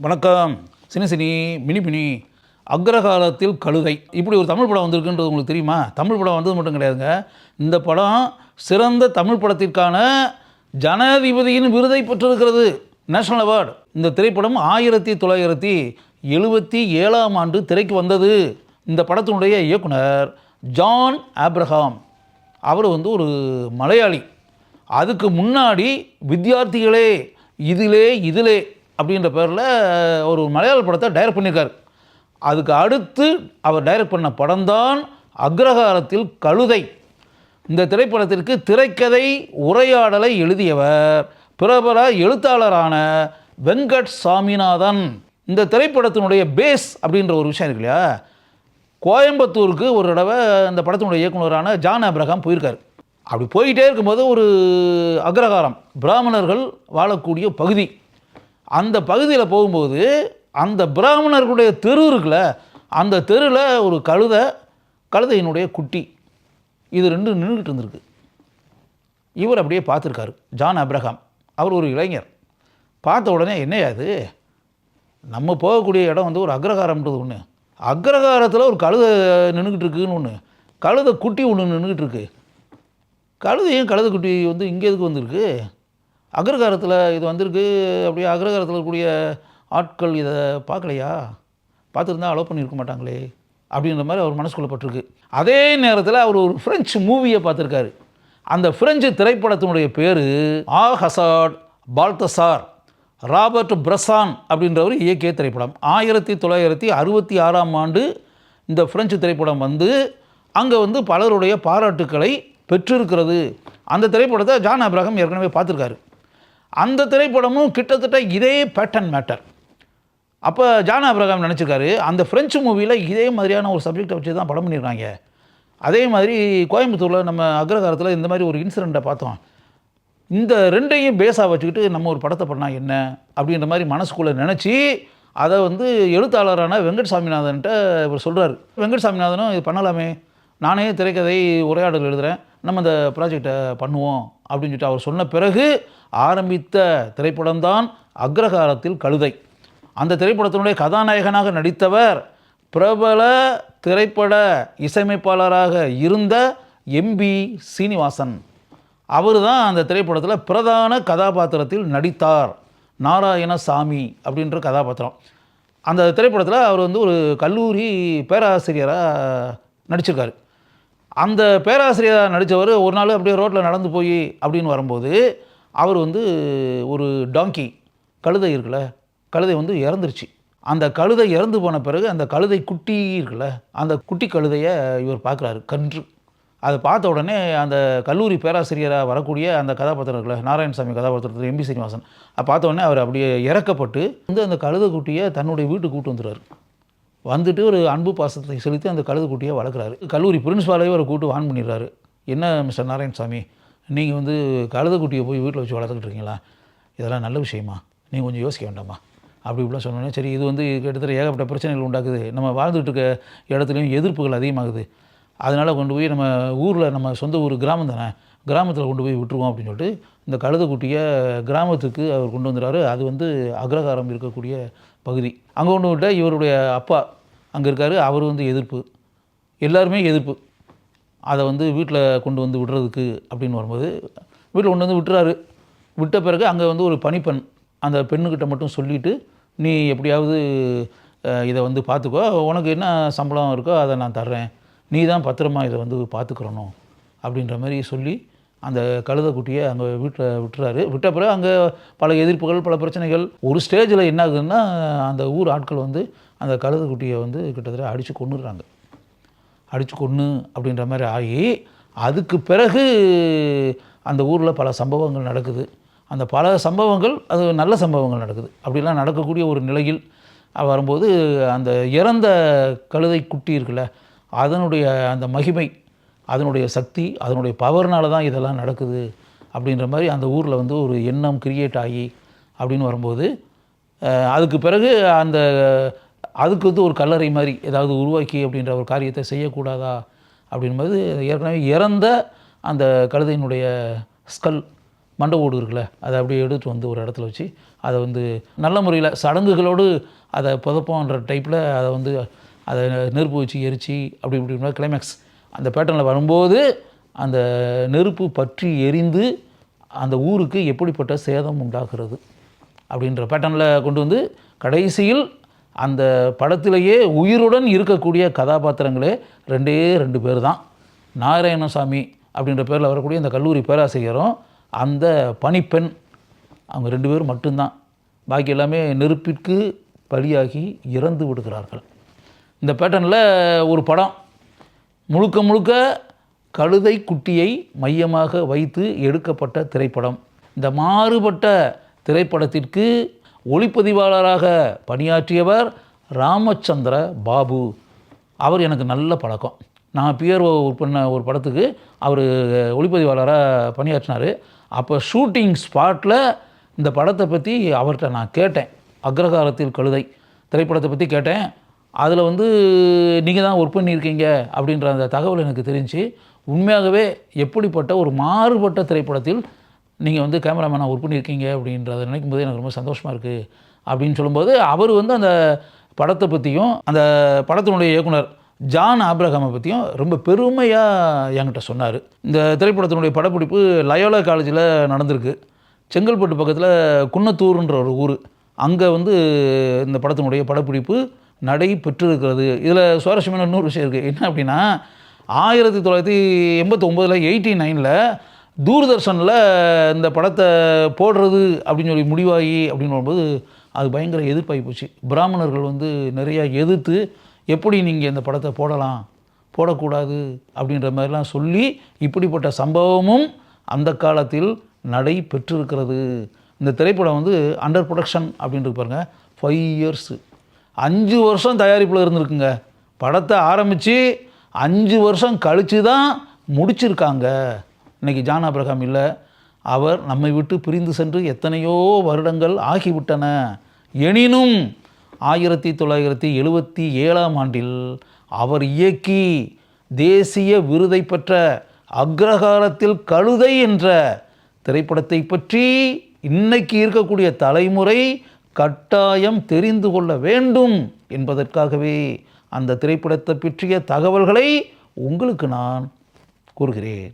வணக்கம். Cine cine mini mini அக்ரகாலத்தில் கழுதை இப்படி ஒரு தமிழ் படம் வந்திருக்குன்றது உங்களுக்கு தெரியுமா? தமிழ் படம் வந்தது மட்டும் கிடையாதுங்க. இந்த படம் சிறந்த தமிழ் படத்திற்கான ஜனாதிபதியின் விருதை பெற்றிருக்கிறது, நேஷனல் அவார்டு. இந்த திரைப்படம் 1977ஆம் ஆண்டு திரைக்கு வந்தது. இந்த படத்தினுடைய இயக்குனர் ஜான் ஆப்ரஹாம். அவர் ஒரு மலையாளி. அதுக்கு முன்னாடி வித்தியார்த்திகளே இதிலே அப்படின்ற பேரில் ஒரு மலையாள படத்தை டைரக்ட் பண்ணியிருக்கார். அதுக்கு அடுத்து அவர் டைரக்ட் பண்ண படம் தான் அக்ரஹாரத்தில் கழுதை. இந்த திரைப்படத்திற்கு திரைக்கதை உரையாடலை எழுதியவர் பிரபல எழுத்தாளரான வெங்கட் சாமிநாதன். இந்த திரைப்படத்தினுடைய பேஸ் அப்படின்ற ஒரு விஷயம் இருக்கு இல்லையா, கோயம்புத்தூருக்கு ஒரு தடவை இந்த படத்தினுடைய இயக்குனரான ஜான் ஆப்ரஹாம் போயிருக்கார். அப்படி போய்கிட்டே இருக்கும்போது ஒரு அக்ரஹாரம் பிராமணர்கள் வாழக்கூடிய பகுதி, அந்த பகுதியில் போகும்போது அந்த பிராமணர்களுடைய தெரு இருக்குல்ல, அந்த தெருவில் ஒரு கழுதையினுடைய குட்டி இது ரெண்டும் நின்றுக்கிட்டு இருந்திருக்கு. இவர் அப்படியே பார்த்துருக்காரு ஜான் ஆப்ரஹாம். அவர் ஒரு இளைஞர். பார்த்த உடனே என்னையா இது, நம்ம போகக்கூடிய இடம் ஒரு அக்ரஹாரம்ன்றது ஒன்று, அக்ரஹாரத்தில் ஒரு கழுதை நின்றுக்கிட்டு இருக்குன்னு ஒன்று, கழுதை குட்டி ஒன்று நின்றுக்கிட்டு இருக்கு. கழுதையும் கழுதை குட்டி இங்கே எதுக்கு வந்திருக்கு, அக்ரஹாரத்தில் இது வந்திருக்கு. அப்படியே அக்ரஹாரத்தில் இருக்கக்கூடிய ஆட்கள் இதை பார்க்கலையா, பார்த்துருந்தா அலோவ் பண்ணியிருக்க மாட்டாங்களே அப்படின்ற மாதிரி அவர் மனசுக்குள்ளே பட்டிருக்கு. அதே நேரத்தில் அவர் ஒரு ஃப்ரெஞ்சு மூவியை பார்த்துருக்காரு. அந்த ஃப்ரெஞ்சு திரைப்படத்தினுடைய பேர் ஆ ஹசாட் பால்தசார். ராபர்ட் பிரசான் அப்படின்றவர் இயக்கிய திரைப்படம். 1966ஆம் ஆண்டு இந்த ஃப்ரெஞ்சு திரைப்படம் அங்கே பலருடைய பாராட்டுக்களை பெற்றிருக்கிறது. அந்த திரைப்படத்தை ஜான் ஆப்ரஹாம் ஏற்கனவே பார்த்துருக்காரு. அந்த திரைப்படமும் கிட்டத்தட்ட இதே பேட்டர்ன் மேட்டர். அப்போ ஜான் ஆப்ரஹாம் நினச்சிருக்காரு, அந்த ஃப்ரெஞ்சு மூவியில் இதே மாதிரியான ஒரு சப்ஜெக்டை வச்சு தான் படம் பண்ணியிருக்காங்க. அதே மாதிரி கோயம்புத்தூரில் நம்ம அக்ரஹாரத்தில் இந்த மாதிரி ஒரு இன்சிடெண்ட்டை பார்த்தோம். இந்த ரெண்டையும் பேஸாக வச்சுக்கிட்டு நம்ம ஒரு படத்தை பண்ணால் என்ன அப்படின்ற மாதிரி மனசுக்குள்ளே நினச்சி அதை எழுத்தாளரான வெங்கட் சாமிநாதன்கிட்ட இவர் சொல்கிறார். வெங்கட் சாமிநாதனும் இது பண்ணலாமே, நானே திரைக்கதை உரையாடல் எழுதுகிறேன், நம்ம இந்த ப்ராஜெக்டை பண்ணுவோம் அப்படின்னு சொல்லிட்டு அவர் சொன்ன பிறகு ஆரம்பித்த திரைப்படம்தான் அக்ரஹாரத்தில் கழுதை. அந்த திரைப்படத்தினுடைய கதாநாயகனாக நடித்தவர் பிரபல திரைப்பட இசையமைப்பாளராக இருந்த எம்பி சீனிவாசன். அவர் தான் அந்த திரைப்படத்தில் பிரதான கதாபாத்திரத்தில் நடித்தார். நாராயணசாமி அப்படின்ற கதாபாத்திரம். அந்த திரைப்படத்தில் அவர் ஒரு கல்லூரி பேராசிரியராக நடிச்சிருக்காரு. அந்த பேராசிரியராக நடித்தவர் ஒரு நாள் அப்படியே ரோட்டில் நடந்து போய் அப்படின்னு வரும்போது அவர் ஒரு டாங்கி கழுதை இருக்குல்ல, கழுதை இறந்துருச்சு. அந்த கழுதை இறந்து போன பிறகு அந்த கழுதை குட்டி இருக்குல்ல, அந்த குட்டி கழுதையை இவர் பார்க்குறாரு, கன்று. அதை பார்த்த உடனே அந்த கல்லூரி பேராசிரியராக வரக்கூடிய அந்த கதாபாத்திரம் இருக்குல்ல, நாராயணசாமி கதாபாத்திரத்தில் எம்பி சீனிவாசன், அதை பார்த்த உடனே அவர் அப்படியே இறக்கப்பட்டு அந்த கழுதை குட்டியை தன்னுடைய வீட்டுக்கு கூட்டு வந்துடுறாரு. வந்துட்டு ஒரு அன்பு பாசத்தை செலுத்தி அந்த கழுதை குட்டியை வளர்க்குறாரு. கல்லூரி பிரின்ஸ்பாலையும் அவரை கூட்டு வான் பண்ணிடுறாரு. என்ன மிஸ்டர் நாராயணசாமி, நீங்கள் கழுதை குட்டியை போய் வீட்டில் வச்சு வளர்த்துக்கிட்டு இருக்கீங்களா, இதெல்லாம் நல்ல விஷயமா, நீங்கள் கொஞ்சம் யோசிக்க வேண்டாமா அப்படி இப்படிலாம் சொன்னோன்னே, சரி இது கிட்டத்தட்ட ஏகப்பட்ட பிரச்சனைகள் உண்டாக்குது, நம்ம வாழ்ந்துட்டு இருக்க இடத்துலையும் எதிர்ப்புகள் அதிகமாகுது, அதனால் கொண்டு போய் நம்ம ஊரில், நம்ம சொந்த ஊர் கிராமம் தானே, கிராமத்தில் கொண்டு போய் விட்டுருவோம் அப்படின்னு சொல்லிட்டு இந்த கழுதை குட்டியை கிராமத்துக்கு அவர் கொண்டு வந்துடுறாரு. அது அக்ரஹாரம் இருக்கக்கூடிய பகுதி. அங்கே கொண்டு விட்ட இவருடைய அப்பா அங்கே இருக்கார். அவர் எதிர்ப்பு, எல்லாருமே எதிர்ப்பு. அதை வீட்டில் கொண்டு விடுறதுக்கு அப்படின்னு வரும்போது வீட்டில் கொண்டு விட்டுறாரு. விட்ட பிறகு அங்கே ஒரு பணிப்பெண் அந்த பெண்ணுக்கிட்ட மட்டும் சொல்லிவிட்டு, நீ எப்படியாவது இதை பார்த்துக்கோ, உனக்கு என்ன சம்பளம் இருக்கோ அதை நான் தர்றேன், நீ தான் பத்திரமா இதை பார்த்துக்கிறணும் அப்படின்ற மாதிரி சொல்லி அந்த கழுதை குட்டியை அங்கே வீட்டில் விட்டுறாரு. விட்ட பிறகு அங்கே பல எதிர்ப்புகள், பல பிரச்சனைகள். ஒரு ஸ்டேஜில் என்ன ஆகுதுன்னா, அந்த ஊர் ஆட்கள் அந்த கழுதை குட்டியை கிட்டத்தட்ட அடித்து கொன்னுடுறாங்க. அடித்து கொன்று அப்படின்ற மாதிரி ஆகி அதுக்கு பிறகு அந்த ஊரில் பல சம்பவங்கள் நடக்குது. அந்த பல சம்பவங்கள் அது நல்ல சம்பவங்கள் நடக்குது. அப்படிலாம் நடக்கக்கூடிய ஒரு நிலையில் வரும்போது அந்த இறந்த கழுதை குட்டி இருக்குல்ல, அதனுடைய அந்த மகிமை, அதனுடைய சக்தி, அதனுடைய பவர்னால தான் இதெல்லாம் நடக்குது அப்படின்ற மாதிரி அந்த ஊரில் ஒரு எண்ணம் கிரியேட் ஆகி அப்படின்னு வரும்போது அதுக்கு பிறகு அதுக்கு ஒரு கல்லறை மாதிரி ஏதாவது உருவாக்கி அப்படின்ற ஒரு காரியத்தை செய்யக்கூடாதா அப்படின்போது ஏற்கனவே இறந்த அந்த கழுதையினுடைய ஸ்கல் மண்டை ஓடு இருக்குல்ல, அதை அப்படியே எடுத்துகிட்டு வந்து ஒரு இடத்துல வச்சு அதை வந்து நல்ல முறையில் சடங்குகளோடு அதை புதப்போன்ற டைப்பில் அதை வந்து அதை நெருப்பு வச்சு எரித்து அப்படி இப்படி கிளைமேக்ஸ் அந்த பேட்டர்னில் வரும்போது அந்த நெருப்பு பற்றி எரிந்து அந்த ஊருக்கு எப்படிப்பட்ட சேதம் உண்டாகிறது அப்படின்ற பேட்டர்னில் கொண்டு வந்து கடைசியில் அந்த படத்திலேயே உயிருடன் இருக்கக்கூடிய கதாபாத்திரங்களே 2 பேர் தான். நாராயணசாமி அப்படின்ற பேரில் வரக்கூடிய இந்த கல்லூரி பேராசிரியரும் அந்த பணிப்பெண், அவங்க 2 பேரும் மட்டும்தான். பாக்கி எல்லாமே நெருப்பிற்கு பலியாகி இறந்து விடுகிறார்கள். இந்த பேட்டர்னில் ஒரு படம் முழுக்க முழுக்க கழுதை குட்டியை மையமாக வைத்து எடுக்கப்பட்ட திரைப்படம். இந்த மாறுபட்ட திரைப்படத்திற்கு ஒளிப்பதிவாளராக பணியாற்றியவர் ராமச்சந்திர பாபு. அவர் எனக்கு நல்ல பழக்கம். நான் பியர்ஓ பண்ண ஒரு படத்துக்கு அவர் ஒளிப்பதிவாளராக பணியாற்றினார். அப்போ ஷூட்டிங் ஸ்பாட்டில் இந்த படத்தை பற்றி அவர்கிட்ட நான் கேட்டேன். அக்ரகாரத்தில் கழுதை திரைப்படத்தை பற்றி கேட்டேன். அதில் வந்து நீங்கள் தான் ஒர்க் பண்ணியிருக்கீங்க அப்படின்ற அந்த தகவல் எனக்கு தெரிஞ்சு, உண்மையாகவே எப்படிப்பட்ட ஒரு மாறுபட்ட திரைப்படத்தில் நீங்கள் வந்து கேமராமேனாக ஒர்க் பண்ணியிருக்கீங்க அப்படின்றத நினைக்கும் போது எனக்கு ரொம்ப சந்தோஷமாக இருக்குது அப்படின்னு சொல்லும்போது, அவர் வந்து அந்த படத்தை பற்றியும் அந்த படத்தினுடைய இயக்குனர் ஜான் ஆப்ரஹாமை பற்றியும் ரொம்ப பெருமையாக என்கிட்ட சொன்னார். இந்த திரைப்படத்தினுடைய படப்பிடிப்பு லயோலா காலேஜில் நடந்திருக்கு. செங்கல்பட்டு பக்கத்தில் குன்னத்தூர்ன்ற ஒரு ஊர், அங்கே வந்து இந்த படத்தினுடைய படப்பிடிப்பு நடைபெற்றிருக்கிறது. இதில் சுவாரஸ்யமான இன்னொரு விஷயம் இருக்குது. என்ன அப்படின்னா, 1989 89ல் தூர்தர்ஷனில் இந்த படத்தை போடுறது அப்படின்னு சொல்லி முடிவாகி அப்படின்னு வரும்போது அது பயங்கர எதிர்ப்பாகி போச்சு. பிராமணர்கள் வந்து நிறையா எதிர்த்து, எப்படி நீங்கள் இந்த படத்தை போடலாம், போடக்கூடாது அப்படின்ற மாதிரிலாம் சொல்லி இப்படிப்பட்ட சம்பவமும் அந்த காலத்தில் நடைபெற்றிருக்கிறது. இந்த திரைப்படம் வந்து அண்டர் ப்ரொடக்ஷன் அப்படின்ட்டு பாருங்க, 5 இயர்ஸு 5 வருஷம் தயாரிப்பில் இருந்திருக்குங்க. படத்தை ஆரம்பித்து 5 வருஷம் கழித்து தான் முடிச்சிருக்காங்க. இன்றைக்கி ஜான் ஆப்ரஹாம் இல்லை, அவர் நம்மை விட்டு பிரிந்து சென்று எத்தனையோ வருடங்கள் ஆகிவிட்டன. எனினும் 1977ஆம் ஆண்டில் அவர் இயக்கி தேசிய விருதை பெற்ற அக்ரகாரத்தில் கழுதை என்ற திரைப்படத்தை பற்றி இன்னைக்கு இருக்கக்கூடிய தலைமுறை கட்டாயம் தெரிந்து கொள்ள வேண்டும் என்பதற்காகவே அந்த திரைப்படத்தை பற்றிய தகவல்களை உங்களுக்கு நான் கூறுகிறேன்.